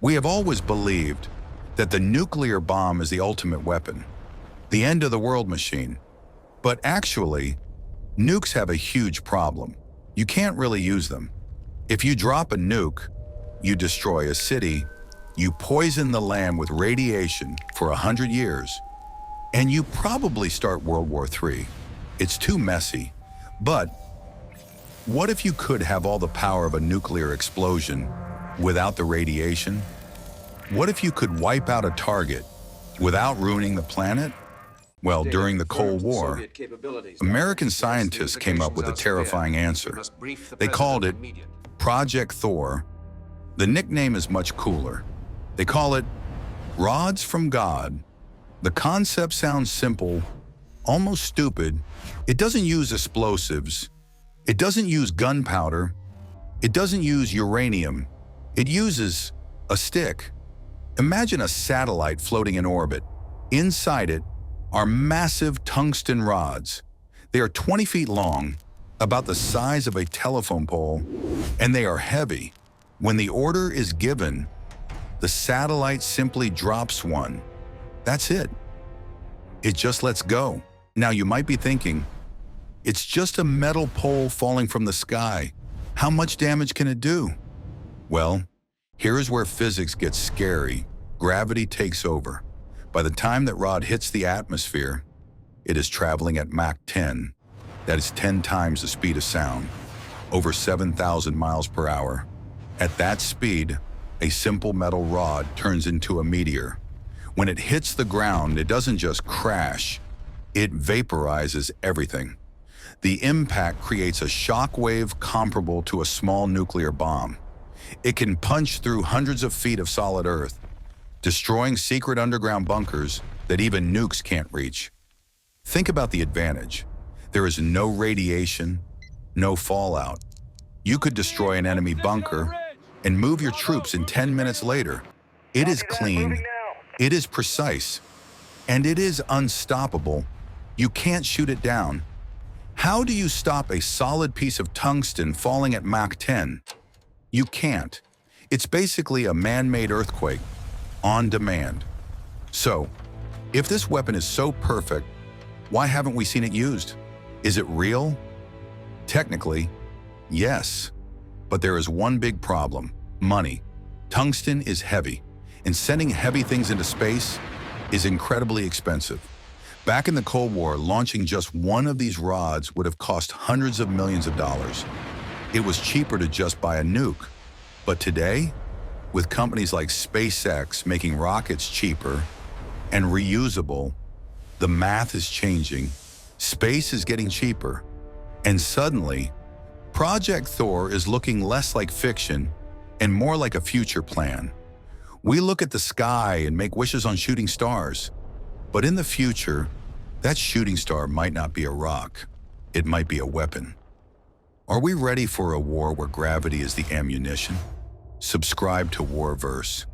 We have always believed that the nuclear bomb is the ultimate weapon, the end of the world machine. But actually, nukes have a huge problem. You can't really use them. If you drop a nuke, you destroy a city, you poison the land with radiation for 100 years, and you probably start World War III. It's too messy. But what if you could have all the power of a nuclear explosion without the radiation? What if you could wipe out a target without ruining the planet? Well, during the Cold War, American scientists came up with a terrifying answer. They called it Project Thor. The nickname is much cooler. They call it Rods from God. The concept sounds simple, almost stupid. It doesn't use explosives. It doesn't use gunpowder. It doesn't use uranium. It uses a stick. Imagine a satellite floating in orbit. Inside it are massive tungsten rods. They are 20 feet long, about the size of a telephone pole, and they are heavy. When the order is given, the satellite simply drops one. That's it. It just lets go. Now you might be thinking, it's just a metal pole falling from the sky. How much damage can it do? Well, here is where physics gets scary. Gravity takes over. By the time that rod hits the atmosphere, it is traveling at Mach 10. That is 10 times the speed of sound, over 7,000 miles per hour. At that speed, a simple metal rod turns into a meteor. When it hits the ground, it doesn't just crash, it vaporizes everything. The impact creates a shockwave comparable to a small nuclear bomb. It can punch through hundreds of feet of solid earth, destroying secret underground bunkers that even nukes can't reach. Think about the advantage. There is no radiation, no fallout. You could destroy an enemy bunker and move your troops in 10 minutes later. It is clean, it is precise, and it is unstoppable. You can't shoot it down. How do you stop a solid piece of tungsten falling at Mach 10? You can't. It's basically a man-made earthquake, on demand. So, if this weapon is so perfect, why haven't we seen it used? Is it real? Technically, yes. But there is one big problem: money. Tungsten is heavy, and sending heavy things into space is incredibly expensive. Back in the Cold War, launching just one of these rods would have cost hundreds of millions of dollars. It was cheaper to just buy a nuke. But today, with companies like SpaceX making rockets cheaper and reusable, the math is changing. Space is getting cheaper. And suddenly, Project Thor is looking less like fiction and more like a future plan. We look at the sky and make wishes on shooting stars. But in the future, that shooting star might not be a rock. It might be a weapon. Are we ready for a war where gravity is the ammunition? Subscribe to WarVerse.